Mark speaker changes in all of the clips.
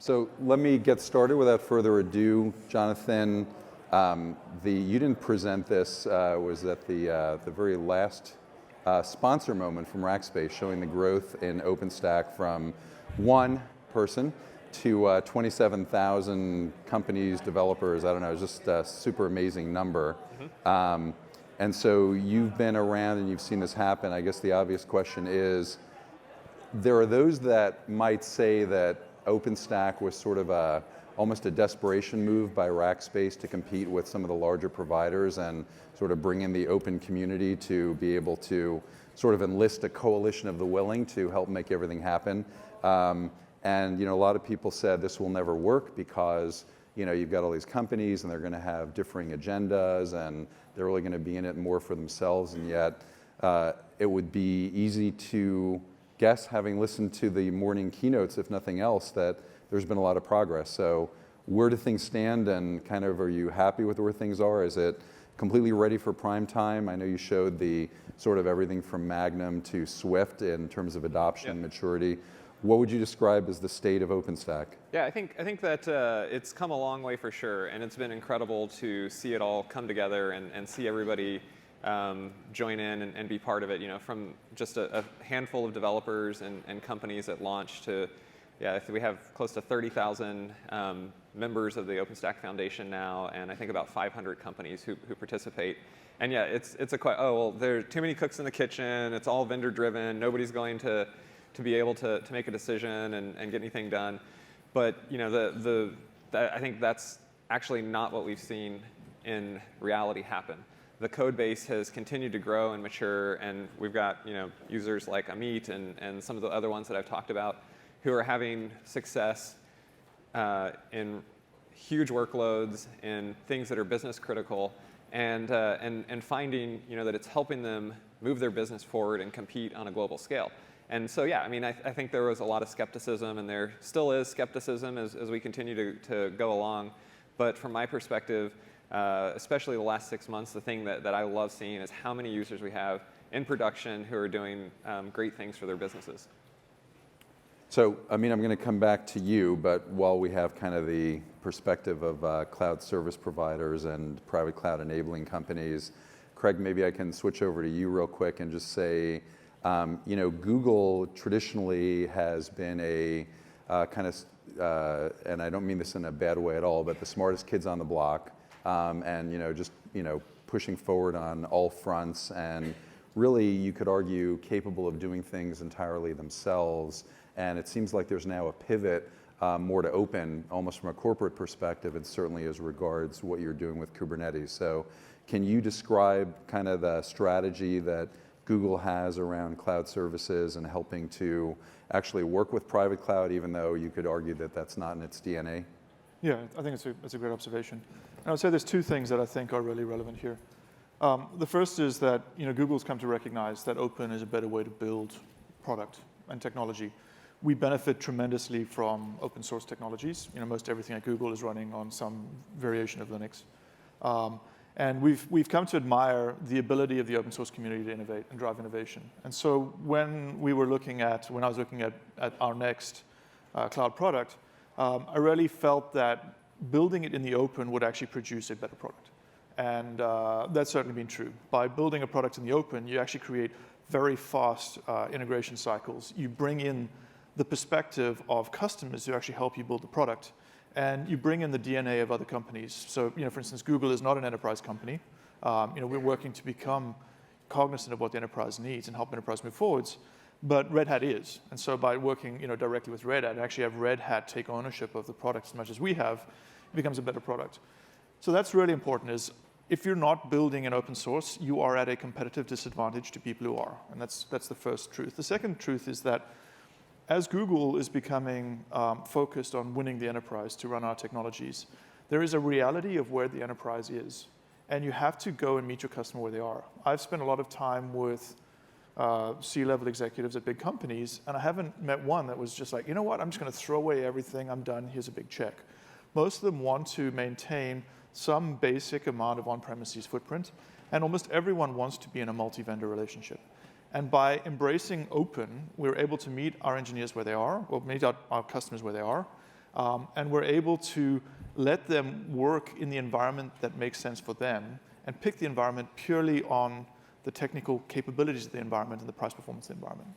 Speaker 1: So let me get started without further ado. Jonathan, you didn't present this, was at the very last sponsor moment from Rackspace, showing the growth in OpenStack from one person to 27,000 companies, developers. I don't know, it's just a super amazing number. Mm-hmm. And so you've been around and you've seen this happen. I guess the obvious question is, there are those that might say that OpenStack was sort of almost a desperation move by Rackspace to compete with some of the larger providers and sort of bring in the open community to be able to sort of enlist a coalition of the willing to help make everything happen. And a lot of people said this will never work because you've got all these companies and they're going to have differing agendas and they're really going to be in it more for themselves, and yet it would be easy to guess, having listened to the morning keynotes, if nothing else, that there's been a lot of progress. So where do things stand, and kind of, are you happy with where things are? Is it completely ready for prime time? I know you showed the sort of everything from Magnum to Swift in terms of adoption and maturity. What would you describe as the state of OpenStack?
Speaker 2: Yeah, I think that it's come a long way for sure, and it's been incredible to see it all come together and see everybody join in and be part of it. From just a handful of developers and companies at launch to, we have close to 30,000 members of the OpenStack Foundation now, and I think about 500 companies who participate. And it's there are too many cooks in the kitchen. It's all vendor driven. Nobody's going to be able to make a decision and get anything done. But I think that's actually not what we've seen in reality happen. The code base has continued to grow and mature, and we've got users like Amit and some of the other ones that I've talked about who are having success in huge workloads, in things that are business critical, and finding that it's helping them move their business forward and compete on a global scale. And so, I think there was a lot of skepticism, and there still is skepticism as we continue to go along. But from my perspective, especially the last 6 months, the thing that I love seeing is how many users we have in production who are doing great things for their businesses.
Speaker 1: So, Amit, I'm going to come back to you, but while we have kind of the perspective of cloud service providers and private cloud enabling companies, Craig, maybe I can switch over to you real quick and just say, Google traditionally has been a kind of, and I don't mean this in a bad way at all, but the smartest kids on the block, and just pushing forward on all fronts, and really you could argue capable of doing things entirely themselves. And it seems like there's now a pivot more to open, almost from a corporate perspective, and certainly as regards what you're doing with Kubernetes. So can you describe kind of the strategy that Google has around cloud services and helping to actually work with private cloud, even though you could argue that that's not in its DNA?
Speaker 3: Yeah, I think it's a great observation. And I would say there's two things that I think are really relevant here. The first is that Google's come to recognize that open is a better way to build product and technology. We benefit tremendously from open source technologies. Most everything at Google is running on some variation of Linux. And we've come to admire the ability of the open source community to innovate and drive innovation. And so when I was looking at our next cloud product, I really felt that building it in the open would actually produce a better product. And that's certainly been true. By building a product in the open, you actually create very fast integration cycles. You bring in the perspective of customers who actually help you build the product. And you bring in the DNA of other companies. So, for instance, Google is not an enterprise company. We're working to become cognizant of what the enterprise needs and help enterprise move forwards. But Red Hat is. And so by working directly with Red Hat, and actually have Red Hat take ownership of the product as much as we have, it becomes a better product. So that's really important, is if you're not building in open source, you are at a competitive disadvantage to people who are. And that's the first truth. The second truth is that as Google is becoming focused on winning the enterprise to run our technologies, there is a reality of where the enterprise is. And you have to go and meet your customer where they are. I've spent a lot of time with C-level executives at big companies, and I haven't met one that was just like, you know what, I'm just going to throw away everything, I'm done, here's a big check. Most of them want to maintain some basic amount of on-premises footprint, and almost everyone wants to be in a multi-vendor relationship. And by embracing open, we're able to meet our engineers where they are, or meet our customers where they are, And we're able to let them work in the environment that makes sense for them and pick the environment purely on the technical capabilities of the environment and the price performance of the environment.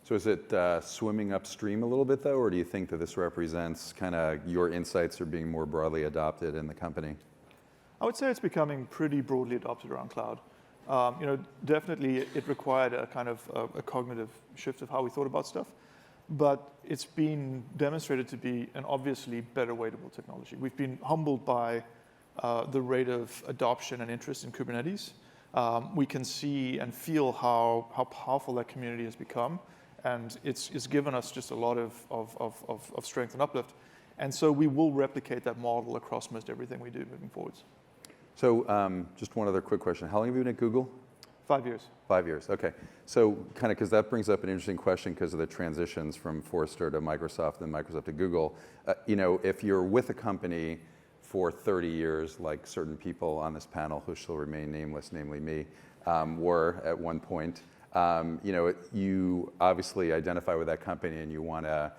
Speaker 1: So is it swimming upstream a little bit, though, or do you think that this represents kind of your insights are being more broadly adopted in the company?
Speaker 3: I would say it's becoming pretty broadly adopted around cloud. Definitely it required a kind of a cognitive shift of how we thought about stuff, but it's been demonstrated to be an obviously better way to build technology. We've been humbled by the rate of adoption and interest in Kubernetes. We can see and feel how powerful that community has become, and it's given us just a lot of strength and uplift. And so we will replicate that model across most everything we do moving forwards.
Speaker 1: So just one other quick question. How long have you been at Google?
Speaker 3: 5 years.
Speaker 1: 5 years, okay. So kind of, because that brings up an interesting question because of the transitions from Forrester to Microsoft and Microsoft to Google. If you're with a company for 30 years, like certain people on this panel who shall remain nameless, namely me, were at one point, you obviously identify with that company and you want to,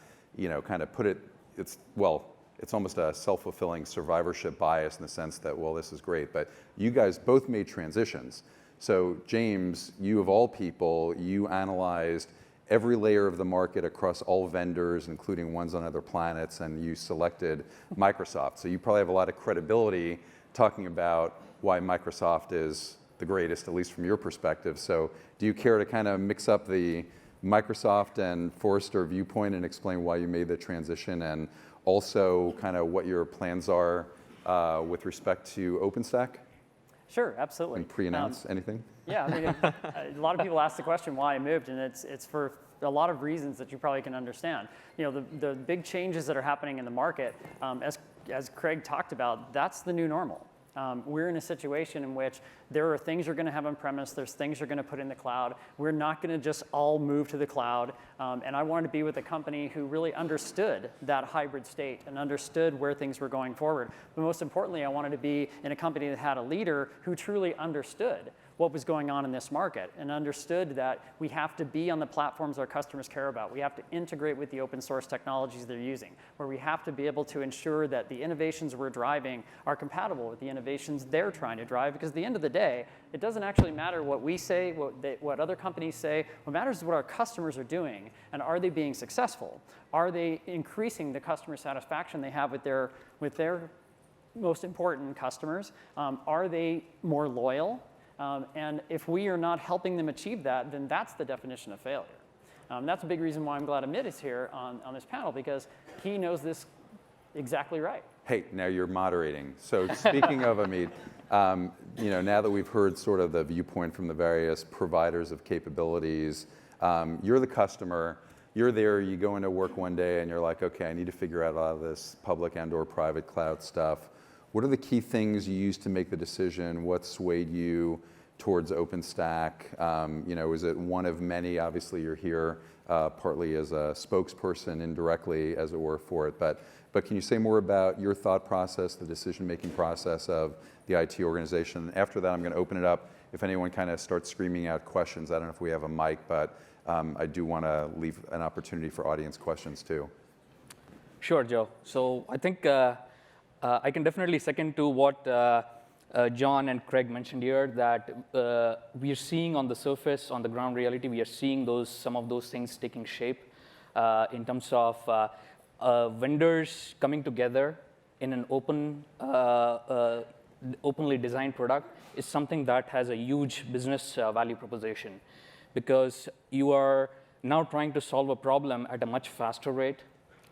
Speaker 1: kind of put it, it's almost a self-fulfilling survivorship bias in the sense that, well, this is great, but you guys both made transitions. So James, you of all people, you analyzed every layer of the market across all vendors, including ones on other planets, and you selected Microsoft. So you probably have a lot of credibility talking about why Microsoft is the greatest, at least from your perspective. So do you care to kind of mix up the Microsoft and Forrester viewpoint and explain why you made the transition, and also kind of what your plans are with respect to OpenStack?
Speaker 4: Sure, absolutely.
Speaker 1: And pre-announce anything?
Speaker 4: Yeah, I mean, a lot of people ask the question why I moved, and it's for a lot of reasons that you probably can understand. The big changes that are happening in the market, as Craig talked about, that's the new normal. We're in a situation in which there are things you're going to have on-premise, there's things you're going to put in the cloud. We're not going to just all move to the cloud. And I wanted to be with a company who really understood that hybrid state and understood where things were going forward. But most importantly, I wanted to be in a company that had a leader who truly understood what was going on in this market and understood that we have to be on the platforms our customers care about. We have to integrate with the open source technologies they're using, where we have to be able to ensure that the innovations we're driving are compatible with the innovations they're trying to drive, because at the end of the day, it doesn't actually matter what we say, what other companies say. What matters is what our customers are doing, and are they being successful? Are they increasing the customer satisfaction they have with their most important customers? Are they more loyal? And if we are not helping them achieve that, then that's the definition of failure. That's a big reason why I'm glad Amit is here on this panel, because he knows this exactly right.
Speaker 1: Hey, now you're moderating. So speaking of Amit, now that we've heard sort of the viewpoint from the various providers of capabilities, you're the customer, you're there, you go into work one day and you're like, okay, I need to figure out a lot of this public and/or private cloud stuff. What are the key things you use to make the decision? What swayed you towards OpenStack? Is it one of many? Obviously, you're here partly as a spokesperson, indirectly, as it were, for it. But can you say more about your thought process, the decision-making process of the IT organization? After that, I'm going to open it up. If anyone kind of starts screaming out questions, I don't know if we have a mic, but I do want to leave an opportunity for audience questions, too.
Speaker 5: Sure, Joe. So I think I can definitely second to what John and Craig mentioned here, that we are seeing on the surface, on the ground reality, we are seeing some of those things taking shape in terms of vendors coming together in an openly designed product is something that has a huge business value proposition, because you are now trying to solve a problem at a much faster rate.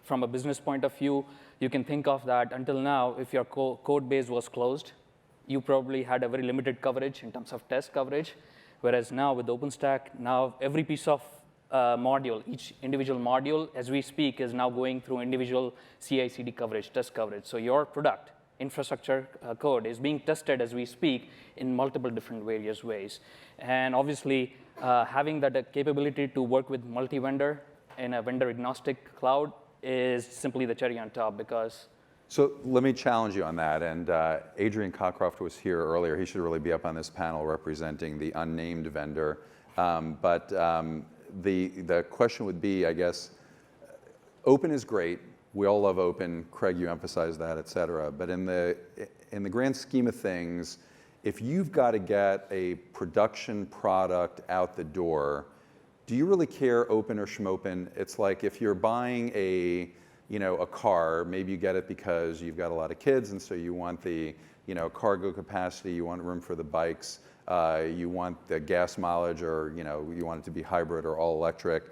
Speaker 5: From a business point of view, you can think of that until now, if your code base was closed, you probably had a very limited coverage in terms of test coverage, whereas now with OpenStack, now every piece of module, each individual module, as we speak, is now going through individual CI/CD coverage, test coverage. So your product, infrastructure code, is being tested as we speak in multiple different various ways. And obviously, having that capability to work with multi-vendor in a vendor-agnostic cloud is simply the cherry on top, because...
Speaker 1: So let me challenge you on that. And Adrian Cockcroft was here earlier. He should really be up on this panel representing the unnamed vendor. But the question would be, I guess, open is great. we all love open. Craig, you emphasized that, et cetera. But in the grand scheme of things, if you've got to get a production product out the door, do you really care open or schmopen? It's like if you're buying a car, maybe you get it because you've got a lot of kids, and so you want the cargo capacity, you want room for the bikes, you want the gas mileage, or you want it to be hybrid or all electric.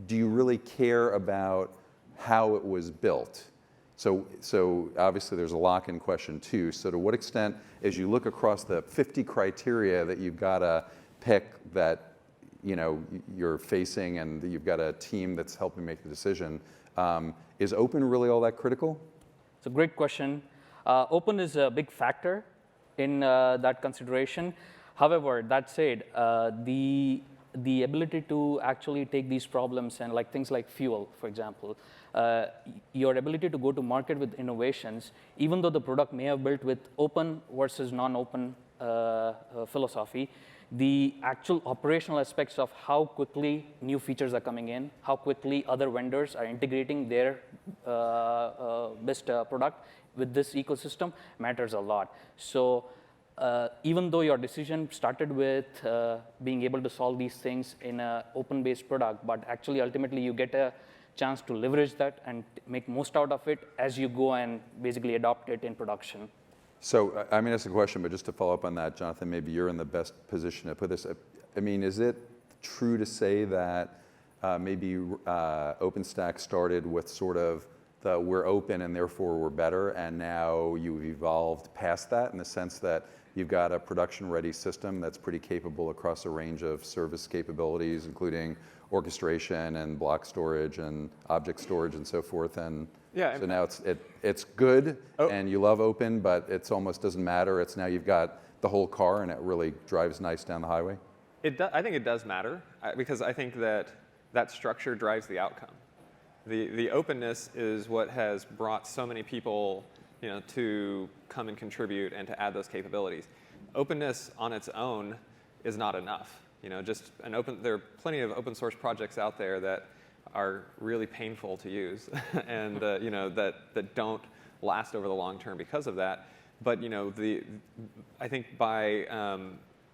Speaker 1: Do you really care about how it was built? So obviously there's a lock-in question too. So to what extent, as you look across the 50 criteria that you've got to pick that you're facing, and you've got a team that's helping make the decision, is open really all that critical?
Speaker 5: It's a great question. Open is a big factor in that consideration. However, that said, the ability to actually take these problems and things like fuel, for example, your ability to go to market with innovations, even though the product may have built with open versus non-open philosophy, the actual operational aspects of how quickly new features are coming in, how quickly other vendors are integrating their best product with this ecosystem matters a lot. So even though your decision started with being able to solve these things in an open-based product, but actually ultimately you get a chance to leverage that and make most out of it as you go and basically adopt it in production.
Speaker 1: So I'm going to ask a question, but just to follow up on that, Jonathan, maybe you're in the best position to put this. I mean, is it true to say that maybe OpenStack started with sort of the we're open and therefore we're better, and now you've evolved past that in the sense that you've got a production-ready system that's pretty capable across a range of service capabilities, including orchestration and block storage and object storage and so forth, and so now it's good, and you love open, but it almost doesn't matter. It's now you've got the whole car, and it really drives nice down the highway.
Speaker 2: I think it does matter, because I think that structure drives the outcome. The openness is what has brought so many people to come and contribute and to add those capabilities. Openness on its own is not enough. There are plenty of open source projects out there that are really painful to use, and that don't last over the long term because of that. But I think by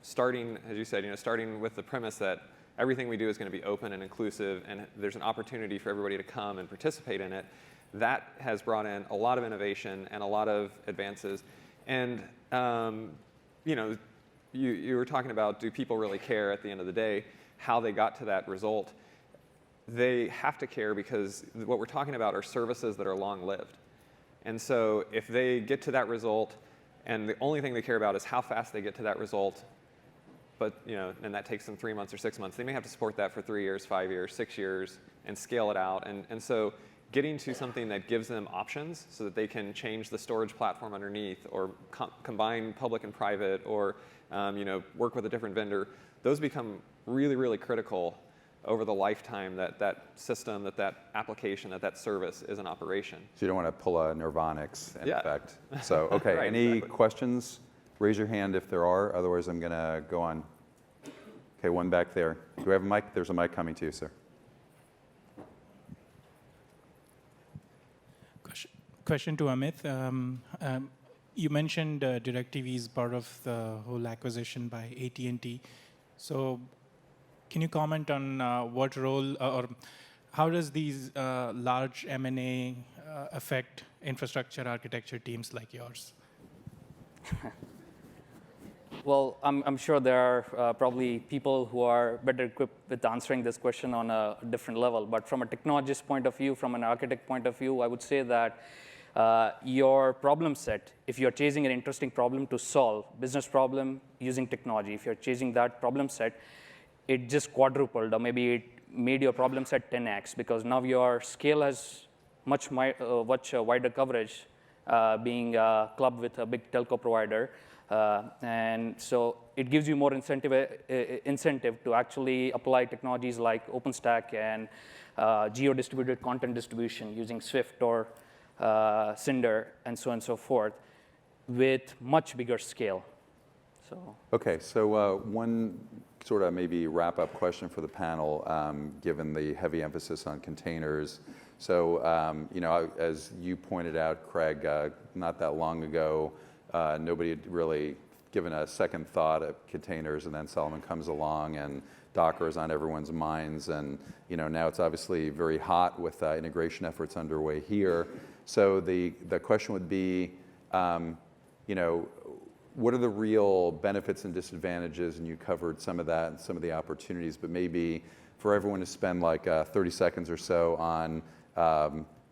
Speaker 2: starting, as you said, starting with the premise that everything we do is going to be open and inclusive, and there's an opportunity for everybody to come and participate in it, that has brought in a lot of innovation and a lot of advances. And you were talking about, do people really care at the end of the day how they got to that result? They have to care, because what we're talking about are services that are long-lived. And so if they get to that result, and the only thing they care about is how fast they get to that result, but and that takes them 3 months or 6 months, they may have to support that for 3 years, 5 years, 6 years, and scale it out. And so getting to something that gives them options so that they can change the storage platform underneath, or combine public and private, or work with a different vendor, those become really, really critical over the lifetime that system, that application, that service is in operation.
Speaker 1: So you don't want to pull a Nirvanics in effect.
Speaker 2: So,
Speaker 1: So, okay,
Speaker 2: right,
Speaker 1: any
Speaker 2: exactly.
Speaker 1: questions? Raise your hand if there are, otherwise I'm going to go on. Okay, one back there. Do we have a mic? There's a mic coming to you, sir.
Speaker 6: Question to Amit. You mentioned DirecTV is part of the whole acquisition by AT&T. So can you comment on what role or how does these large M&A affect infrastructure architecture teams like yours?
Speaker 5: Well, I'm sure there are probably people who are better equipped with answering this question on a different level. But from a technologist point of view, from an architect point of view, I would say that your problem set, if you're chasing an interesting problem to solve, business problem using technology, if you're chasing that problem set, it just quadrupled, or maybe it made your problem set 10x, because now your scale has much wider coverage, being clubbed with a big telco provider. And so it gives you more incentive to actually apply technologies like OpenStack and geo-distributed content distribution using Swift or Cinder and so on and so forth with much bigger scale. So.
Speaker 1: Okay, so one sort of maybe wrap-up question for the panel, given the heavy emphasis on containers. So, as you pointed out, Craig, not that long ago, nobody had really given a second thought at containers, and then Solomon comes along, and Docker is on everyone's minds, and now it's obviously very hot with integration efforts underway here. So the question would be, what are the real benefits and disadvantages? And you covered some of that and some of the opportunities, but maybe for everyone to spend like 30 seconds or so on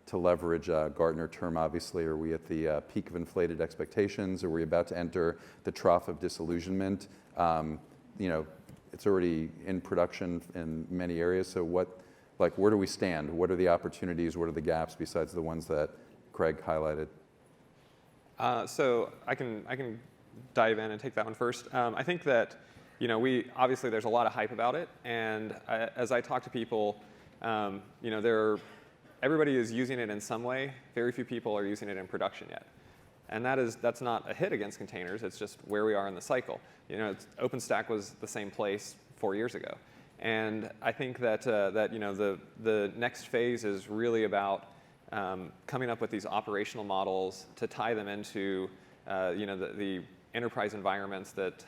Speaker 1: to leverage a Gartner term, obviously, are we at the peak of inflated expectations? Are we about to enter the trough of disillusionment? It's already in production in many areas. So where do we stand? What are the opportunities? What are the gaps besides the ones that Craig highlighted?
Speaker 2: So I can dive in and take that one first. I think that obviously there's a lot of hype about it, and as I talk to people, everybody is using it in some way. Very few people are using it in production yet, and that's not a hit against containers. It's just where we are in the cycle. OpenStack was the same place 4 years ago, and I think that the next phase is really about coming up with these operational models to tie them into the enterprise environments that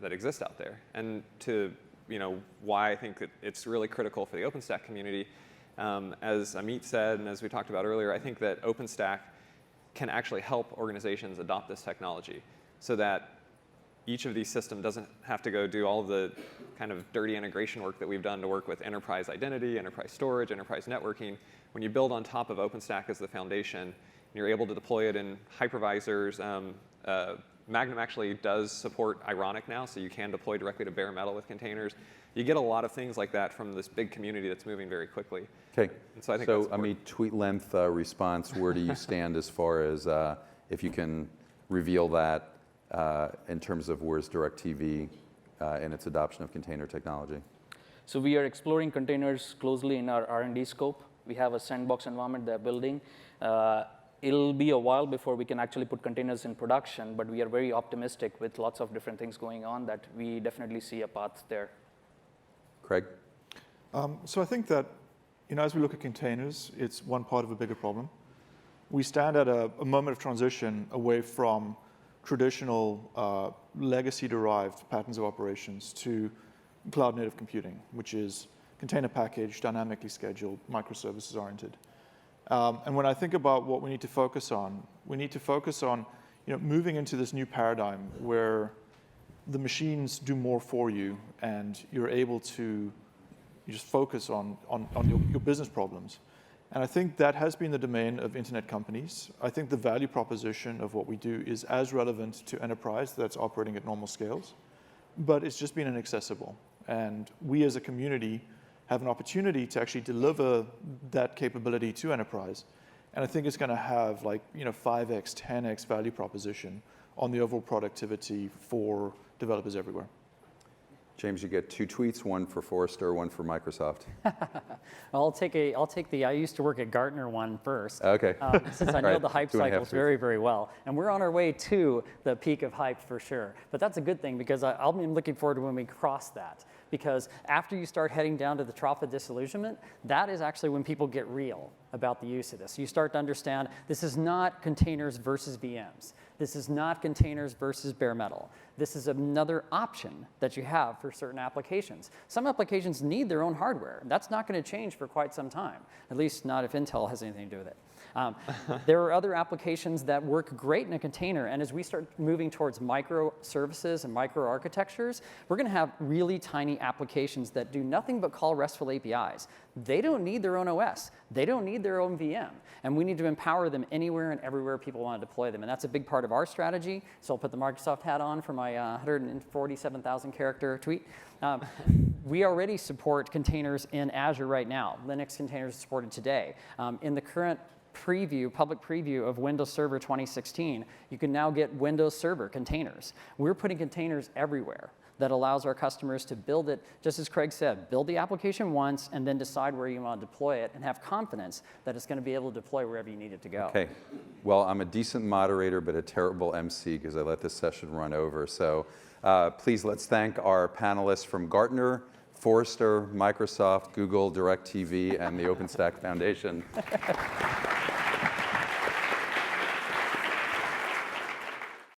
Speaker 2: exist out there, and to why I think that it's really critical for the OpenStack community. As Amit said, and as we talked about earlier, I think that OpenStack can actually help organizations adopt this technology, so that each of these systems doesn't have to go do all the kind of dirty integration work that we've done to work with enterprise identity, enterprise storage, enterprise networking. When you build on top of OpenStack as the foundation, and you're able to deploy it in hypervisors. Magnum actually does support Ironic now, so you can deploy directly to bare metal with containers. You get a lot of things like that from this big community that's moving very quickly.
Speaker 1: Okay.
Speaker 2: And so I think
Speaker 1: I mean, tweet length response. Where do you stand as far as if you can reveal that in terms of where's DirecTV in its adoption of container technology?
Speaker 5: So we are exploring containers closely in our R&D scope. We have a sandbox environment they're building. It'll be a while before we can actually put containers in production, but we are very optimistic with lots of different things going on that we definitely see a path there.
Speaker 1: Craig?
Speaker 3: So I think that, as we look at containers, it's one part of a bigger problem. We stand at a moment of transition away from traditional legacy-derived patterns of operations to cloud-native computing, which is container packaged, dynamically scheduled, microservices-oriented. And when I think about what we need to focus on, moving into this new paradigm where the machines do more for you and you're able to just focus on your business problems. And I think that has been the domain of internet companies. I think the value proposition of what we do is as relevant to enterprise that's operating at normal scales, but it's just been inaccessible. And we as a community have an opportunity to actually deliver that capability to enterprise. And I think it's going to have 5x, 10x value proposition on the overall productivity for developers everywhere.
Speaker 1: James, you get 2 tweets, one for Forrester, one for Microsoft.
Speaker 4: I'll take the I used to work at Gartner one first.
Speaker 1: Okay.
Speaker 4: Since I know the hype cycles very, very well. And we're on our way to the peak of hype for sure. But that's a good thing, because I'll be looking forward to when we cross that. Because after you start heading down to the trough of disillusionment, that is actually when people get real about the use of this. You start to understand this is not containers versus VMs. This is not containers versus bare metal. This is another option that you have for certain applications. Some applications need their own hardware. That's not going to change for quite some time, at least not if Intel has anything to do with it. There are other applications that work great in a container, and as we start moving towards microservices and microarchitectures, we're going to have really tiny applications that do nothing but call RESTful APIs. They don't need their own OS. They don't need their own VM, and we need to empower them anywhere and everywhere people want to deploy them, and that's a big part of our strategy. So I'll put the Microsoft hat on for my 147,000 character tweet. We already support containers in Azure right now. Linux containers are supported today. In the current public preview of Windows Server 2016, you can now get Windows Server containers. We're putting containers everywhere. that allows our customers to build it, just as Craig said, build the application once and then decide where you want to deploy it and have confidence that it's going to be able to deploy wherever you need it to go.
Speaker 1: Okay. Well, I'm a decent moderator, but a terrible MC because I let this session run over. So please let's thank our panelists from Gartner, Forrester, Microsoft, Google, DirecTV, and the OpenStack Foundation.